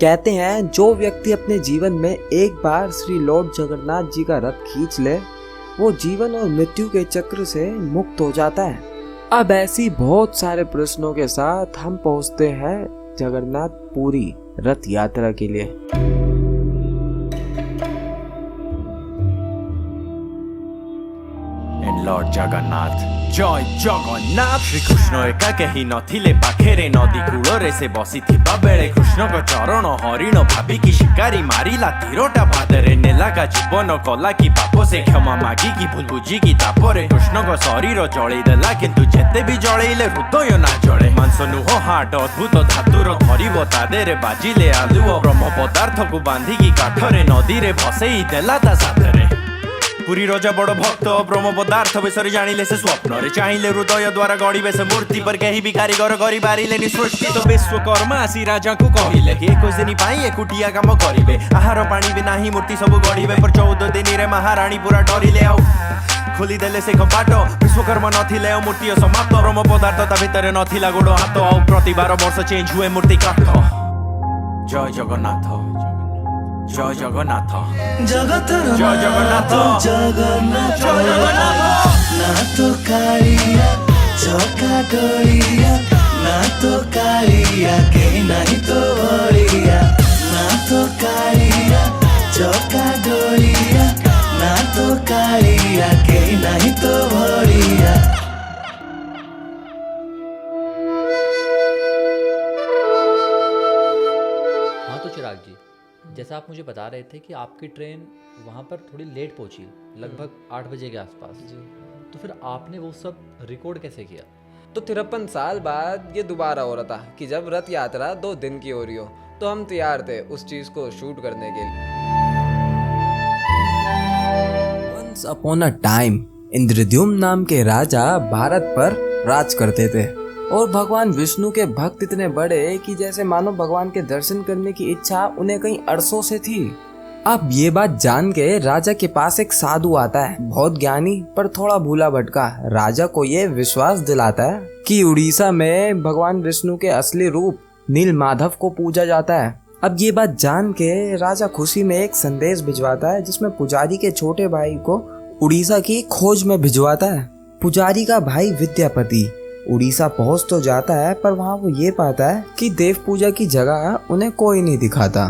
कहते हैं जो व्यक्ति अपने जीवन में एक बार श्री लॉर्ड जगन्नाथ जी का रथ खींच ले वो जीवन और मृत्यु के चक्र से मुक्त हो जाता है। अब ऐसी बहुत सारे प्रश्नों के साथ हम पहुंचते हैं जगन्नाथ पुरी रथ यात्रा के लिए। लॉर्ड जगन्नाथ जय जगन्नाथ। श्रीकृष्ण एकाके ही नथिले पाखेरे नदी कूଳରେ से बसिथिबा बेले कृष्णଙ୍କ चरण हरिण भाबिकी शिकारी मारिला तीरटा पादरे नेलाका जीवन कला कि पाप से क्षमा मागिकी भूल बुझिकी तापरे कृष्णଙ୍କ शरीर जळेई देला किंतु जेते भी जळेइले हृदय ना जळे। मांस नुह हाट अद्भुत धातुर धरिब तादेरे बाजिले आलुओ ब्रह्म पदार्थ को बांधिकी काठरे नदी रे भसेई देला ता साथरे। पुरी राजा बड़ भक्त ब्रह्म पदार्थ विषय जानिले से स्वप्न रे चाहिले हृदय द्वारा गढ़िबे से मूर्ति पर कहीं भी कारीगर करि पारिलेनि सृष्टि। तो विश्वकर्मा आसी राजा को कहिले कि 21 दिन पाई एकुटिया काम करिवे आहार पानी भी नाही मूर्ति सब गढ़िबे पर 14 दिन रे महारानी पूरा डरिले आउ खोली देले से कपाट। विश्वकर्मा नथिले मूर्ति समाप्त ब्रह्म पदार्थ ता भितरे नथिला गोड़ हाथ आउ प्रति 12 वर्ष चेंज हुए मूर्ति काठ। जय जगन्नाथ जय जगन्नाथ जगतर जय जगन्नाथ जगन्नाथ जय जगन्नाथ। ना तो कालिया चौका डोलिया ना तो कालिया के नहीं तो बलिया ना तो कालिया चौका डोलिया ना तो कालिया के नहीं तो बलिया। हाँ तो चिराग जी, जैसा आप मुझे बता रहे थे कि आपकी ट्रेन वहाँ पर थोड़ी लेट पहुँची, लगभग 8 बजे के आसपास जी। तो फिर आपने वो सब रिकॉर्ड कैसे किया? तो 53 साल बाद ये दोबारा हो रहा था कि जब रथ यात्रा 2 दिन की हो रही हो तो हम तैयार थे उस चीज़ को शूट करने के लिए। Once upon a time, Indradyumna नाम के राजा भारत पर राज करते थे और भगवान विष्णु के भक्त इतने बड़े कि जैसे मानो भगवान के दर्शन करने की इच्छा उन्हें कई अरसों से थी। अब ये बात जान के राजा के पास एक साधु आता है, बहुत ज्ञानी पर थोड़ा भूला भटका। राजा को ये विश्वास दिलाता है कि उड़ीसा में भगवान विष्णु के असली रूप नील माधव को पूजा जाता है। अब ये बात जान के राजा खुशी में एक संदेश भिजवाता है जिसमें पुजारी के छोटे भाई को उड़ीसा की खोज में भिजवाता है। पुजारी का भाई विद्यापति उड़ीसा पहुंच तो जाता है पर वहाँ वो ये पाता है कि देव पूजा की जगह उन्हें कोई नहीं दिखाता।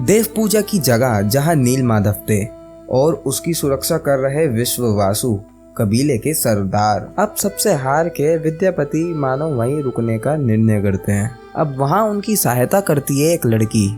देव पूजा की जगह जहाँ नील माधव थे और उसकी सुरक्षा कर रहे विश्ववासु कबीले के सरदार। अब सबसे हार के विद्यापति मानो वहीं रुकने का निर्णय करते हैं। अब वहाँ उनकी सहायता करती है एक लड़की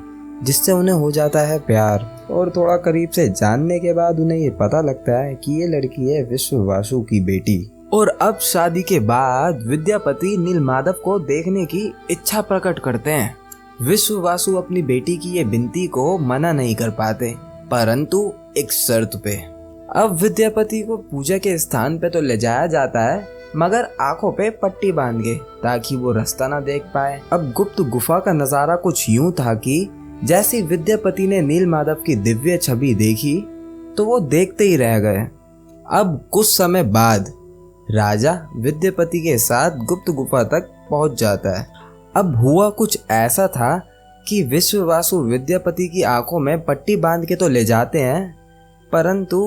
जिससे उन्हें हो जाता है प्यार और थोड़ा करीब से जानने के बाद उन्हें ये पता लगता है कि ये लड़की है विश्ववासु की बेटी। और अब शादी के बाद विद्यापति नील माधव को देखने की इच्छा प्रकट करते हैं। विश्ववासु अपनी बेटी की ये विनती को मना नहीं कर पाते परंतु एक शर्त पे। अब विद्यापति को पूजा के स्थान पे तो ले जाया जाता है मगर आंखों पे पट्टी बांध के ताकि वो रास्ता ना देख पाए। अब गुप्त गुफा का नजारा कुछ यूं था कि जैसे विद्यापति ने नील माधव की दिव्य छवि देखी तो वो देखते ही रह गए। अब कुछ समय बाद राजा विद्यापति के साथ गुप्त गुफा तक पहुंच जाता है। अब हुआ कुछ ऐसा था कि विश्ववासु विद्यापति की आंखों में पट्टी बांध के तो ले जाते हैं परंतु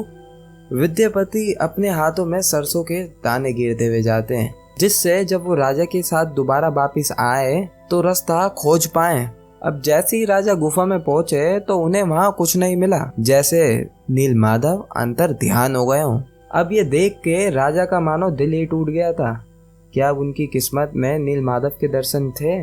विद्यापति अपने हाथों में सरसों के दाने गिरते हुए जाते हैं जिससे जब वो राजा के साथ दोबारा वापिस आए तो रास्ता खोज पाए। अब जैसे ही राजा गुफा में पहुंचे तो उन्हें वहां कुछ नहीं मिला, जैसे नील माधव अंतर ध्यान हो गए हों। अब ये देख के राजा का मानो दिल ही टूट गया था। क्या अब उनकी किस्मत में नील माधव के दर्शन थे?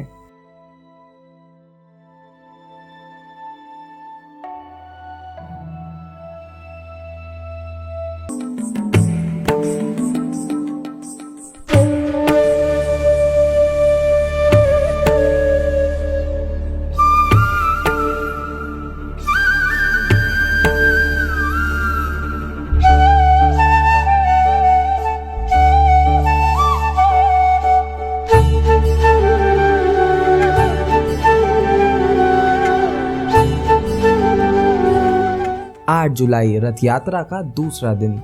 8 जुलाई रथ यात्रा का दूसरा दिन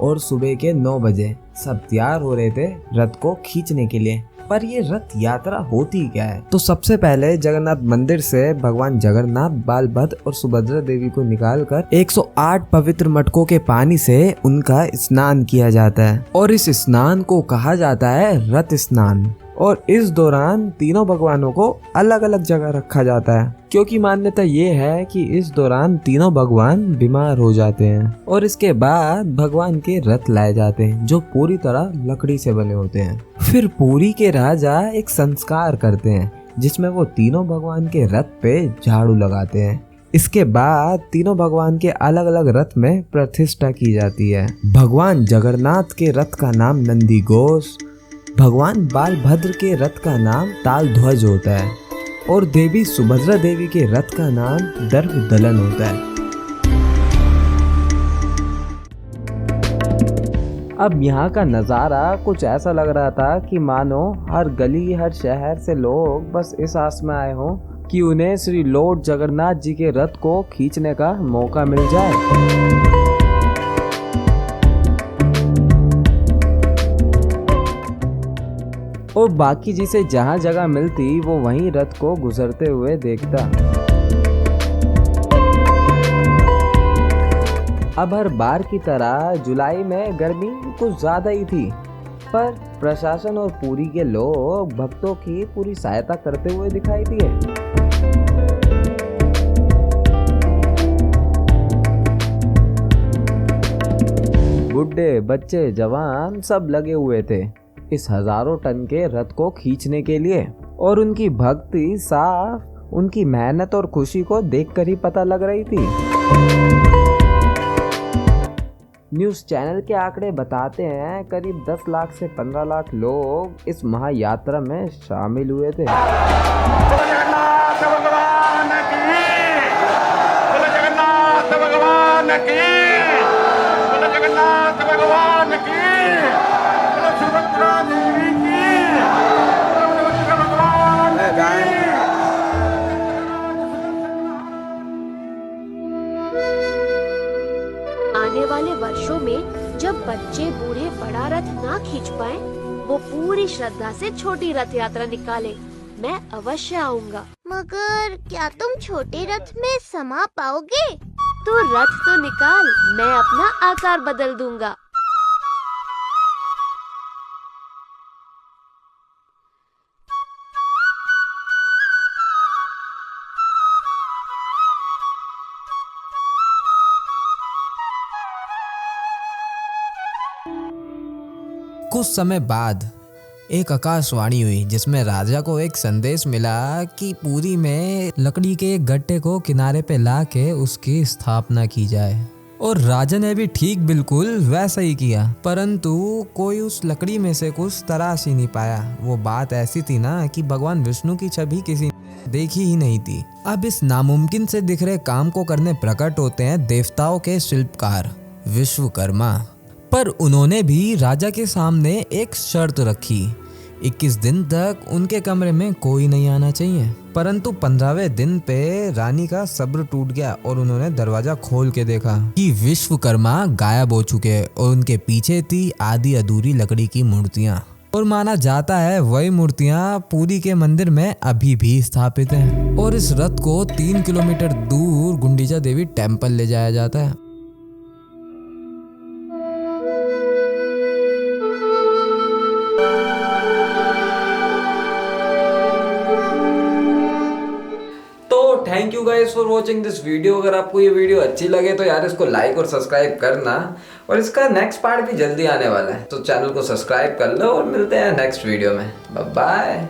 और सुबह के 9 बजे सब तैयार हो रहे थे रथ को खींचने के लिए। पर ये रथ यात्रा होती क्या है? तो सबसे पहले जगन्नाथ मंदिर से भगवान जगन्नाथ, बालभद्र और सुभद्रा देवी को निकालकर 108 पवित्र मटकों के पानी से उनका स्नान किया जाता है और इस स्नान को कहा जाता है रथ स्नान। और इस दौरान तीनों भगवानों को अलग अलग जगह रखा जाता है, क्योंकि मान्यता ये है कि इस दौरान तीनों भगवान बीमार हो जाते हैं। और इसके बाद भगवान के रथ लाए जाते हैं जो पूरी तरह लकड़ी से बने होते हैं। फिर पुरी के राजा एक संस्कार करते हैं जिसमें वो तीनों भगवान के रथ पे झाड़ू लगाते हैं। इसके बाद तीनों भगवान के अलग अलग रथ में प्रतिष्ठा की जाती है। भगवान जगन्नाथ के रथ का नाम नंदी घोष, भगवान बालभद्र के रथ का नाम तालध्वज होता है और देवी सुभद्रा देवी के रथ का नाम दर्पदलन होता है। अब यहाँ का नज़ारा कुछ ऐसा लग रहा था कि मानो हर गली हर शहर से लोग बस इस आस में आए हों कि उन्हें श्री लॉर्ड जगन्नाथ जी के रथ को खींचने का मौका मिल जाए। और बाकी जिसे जहाँ जगह मिलती वो वहीं रथ को गुजरते हुए देखता। अब हर बार की तरह जुलाई में गर्मी कुछ ज़्यादा ही थी, पर प्रशासन और पुरी के लोग भक्तों की पूरी सहायता करते हुए दिखाई दिए। बुढ़े बच्चे जवान सब लगे हुए थे इस हजारों टन के रथ को खींचने के लिए और उनकी भक्ति साफ उनकी मेहनत और खुशी को देखकर ही पता लग रही थी। न्यूज़ चैनल के आंकड़े बताते हैं करीब 10 लाख से 15 लाख लोग इस महायात्रा में शामिल हुए थे। आने वाले वर्षों में जब बच्चे बूढ़े बड़ा रथ ना खींच पाए, वो पूरी श्रद्धा से छोटी रथ यात्रा निकाले। मैं अवश्य आऊंगा। मगर क्या तुम छोटे रथ में समा पाओगे? तो रथ तो निकाल, मैं अपना आकार बदल दूंगा। कुछ समय बाद एक आकाशवाणी हुई जिसमें राजा को एक संदेश मिला कि पुरी में लकड़ी के एक गट्टे को किनारे पे ला के उसकी स्थापना की जाए। और राजा ने भी ठीक बिल्कुल वैसा ही किया, परंतु कोई उस लकड़ी में से कुछ तराश ही नहीं पाया। वो बात ऐसी थी ना कि भगवान विष्णु की छवि किसी ने देखी ही नहीं थी। अब इस नामुमकिन से दिख रहे काम को करने प्रकट होते हैं देवताओं के शिल्पकार विश्वकर्मा। पर उन्होंने भी राजा के सामने एक शर्त रखी, 21 दिन तक उनके कमरे में कोई नहीं आना चाहिए। परंतु 15वें दिन पे रानी का सब्र टूट गया और उन्होंने दरवाजा खोल के देखा कि विश्वकर्मा गायब हो चुके और उनके पीछे थी आधी अधूरी लकड़ी की मूर्तियां। और माना जाता है वही मूर्तियां पुरी के मंदिर में अभी भी स्थापित हैं। और इस रथ को 3 किलोमीटर दूर गुंडीचा देवी टेम्पल ले जाया जाता है। Thank you guys for watching this video. अगर आपको ये वीडियो अच्छी लगे तो यार इसको लाइक और सब्सक्राइब करना, और इसका नेक्स्ट पार्ट भी जल्दी आने वाला है, तो चैनल को सब्सक्राइब कर लो और मिलते हैं नेक्स्ट वीडियो में। Bye bye.